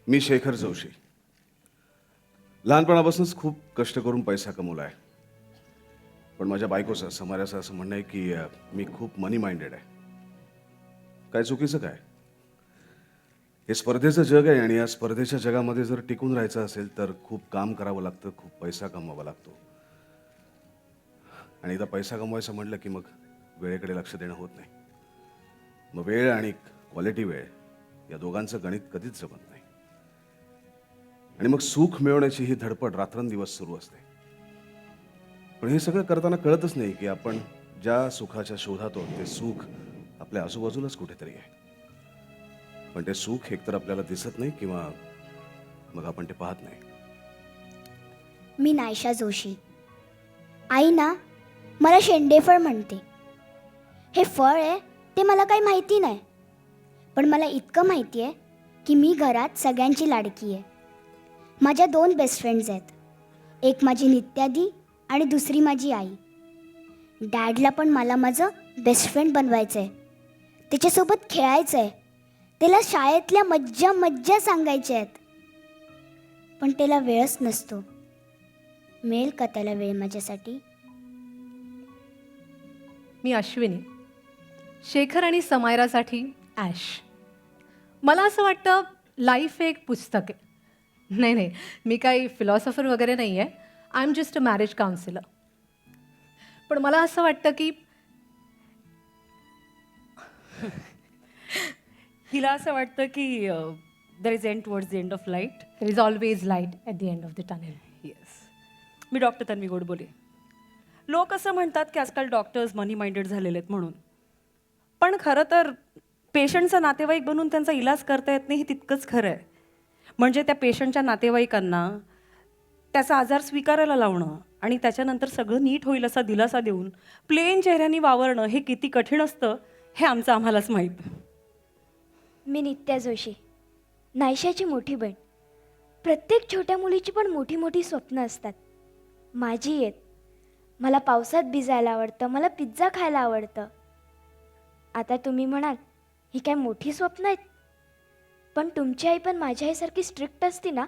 मी शेखर जोशी. लहानपणापासूनच खूप कष्ट करून पैसा कमवला आहे. पण माझ्या बायकोचं समाजाचं असं म्हणणं आहे की मी खूप मनी माइंडेड आहे. काय चुकीचं काय? हे स्पर्धेचं जग आहे आणि या स्पर्धेच्या जगामध्ये जर टिकून राहायचं असेल तर खूप काम करावं लागतं, खूप पैसा कमवावा लागतो. आणि एकदा पैसा कमवायचं म्हटलं की मग वेळेकडे लक्ष देणं होत नाही. मग वेळ आणि क्वालिटी वेळ या दोघांचं गणित कधीच जमत नाही. आणि मग सुख मिळवण्याची ही धडपड रात्रंदिवस सुरू असते. पण हे सगळं करताना कळतच नाही की आपण ज्या सुखाच्या शोधात आहोत ते सुख आपल्या आजूबाजूलाच कुठेतरी आहे. पण ते सुख एकतर आपल्याला दिसत नाही किंवा मग आपण ते पाहत नाही. मी नायशा जोशी. आई ना मला शेंडेफळ म्हणते. हे फळ आहे ते मला काही माहिती नाही, पण मला इतकं माहिती आहे की मी घरात सगळ्यांची लाडकी आहे. माझ्या 2 बेस्ट फ्रेंड्स आहेत. एक माझी नित्यादी आणि दुसरी माझी आई. डॅडला पण मला माझं बेस्ट फ्रेंड बनवायचं आहे, त्याच्यासोबत खेळायचं आहे, त्याला शाळेतल्या मज्जा मज्जा सांगायच्या आहेत. पण त्याला वेळच नसतो. मिळेल का त्याला वेळ माझ्यासाठी? मी अश्विनी. शेखर आणि समायरासाठी ॲश. मला असं वाटतं लाईफ एक पुस्तक आहे. नाही, मी काही फिलॉसॉफर वगैरे नाही आहे. I am just a marriage counsellor. पण मला असं वाटतं की हिला असं वाटतं की there is end towards the end of light. There is always light at the end of the tunnel. Yes. Me doctor Tanvi Godbole. लोक असं म्हणतात की आजकाल डॉक्टर्स मनी माइंडेड झालेले आहेत म्हणून, पण खरं तर पेशंटचा नातेवाईक बनून त्यांचा इलाज करता येत नाही हे तितकंच खरं आहे. म्हणजे त्या पेशंटच्या नातेवाईकांना त्याचा आजार स्वीकारायला लावणं आणि त्याच्यानंतर सगळं नीट होईल असा दिलासा देऊन प्लेन चेहऱ्याने वावरणं हे किती कठीण असतं हे आमचं आम्हालाच माहीत. मी नित्या जोशी, नायशाची मोठी बहीण. प्रत्येक छोट्या मुलीची पण मोठी मोठी स्वप्न असतात. माझी आहेत. मला पावसात भिजायला आवडतं, मला पिझ्झा खायला आवडतं. आता तुम्ही म्हणाल ही काय मोठी स्वप्न आहेत, पण तुमची आई पण माझ्या आईसारखी स्ट्रिक्ट असती ना,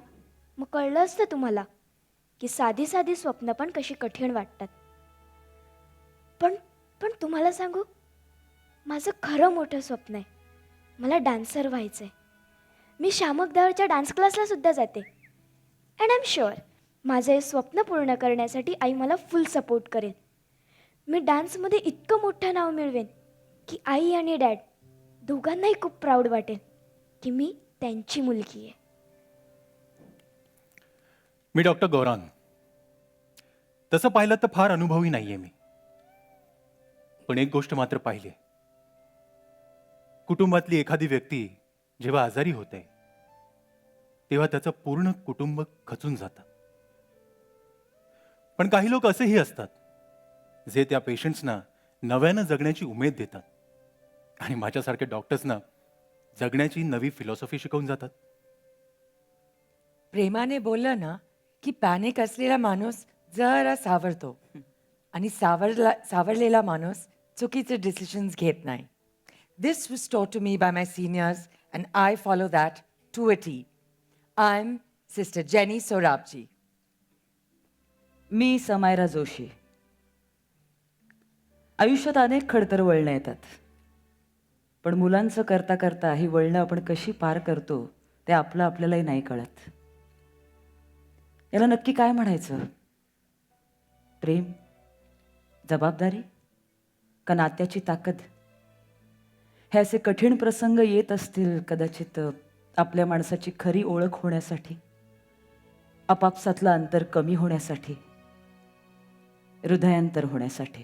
मग कळलं असतं तुम्हाला की साधी साधी स्वप्न पण कशी कठीण वाटतात. पण पण तुम्हाला सांगू, माझं खरं मोठं स्वप्न आहे. मला डान्सर व्हायचं आहे. मी शामक दाळच्या डान्स क्लासला सुद्धा जाते. अँड आय एम शुअर माझं हे स्वप्न पूर्ण करण्यासाठी आई मला फुल सपोर्ट करेल. मी डान्समध्ये इतकं मोठं नाव मिळवेन की आई आणि डॅड दोघांनाही खूप प्राऊड वाटेल की मी त्यांची मुलगी आहे. मी डॉक्टर गौरांग. तसं पाहिलं तर फार अनुभवी नाहीये मी, पण एक गोष्ट मात्र पाहिली आहे. कुटुंबातली एखादी व्यक्ती जेव्हा आजारी होते तेव्हा त्याचं पूर्ण कुटुंब खचून जातं. पण काही लोक असेही असतात जे त्या पेशंट्सना नव्यानं जगण्याची उमेद देतात आणि माझ्यासारख्या डॉक्टर्सना जगण्याची नवी फिलॉसॉफी शिकवून जातात. प्रेमाने बोललं ना की पॅनिक असलेला माणूस जरा सावरतो आणि सावरलेला माणूस चुकीचे डिसिशन्स घेत नाही. दिस was taught to me by my seniors and I follow that to a T. I'm Sister Jenny Sorabji. मी समायरा जोशी. आयुष्यात अनेक खडतर वळणं येतात, पण मुलांचं करता करता ही वळणं आपण कशी पार करतो ते आपल्यालाही नाही कळत. याला नक्की काय म्हणायचं? प्रेम, जबाबदारी का नात्याची ताकद? हे असे कठीण प्रसंग येत असतील कदाचित आपल्या माणसाची खरी ओळख होण्यासाठी, आपापसातलं अंतर कमी होण्यासाठी, हृदयांतर होण्यासाठी.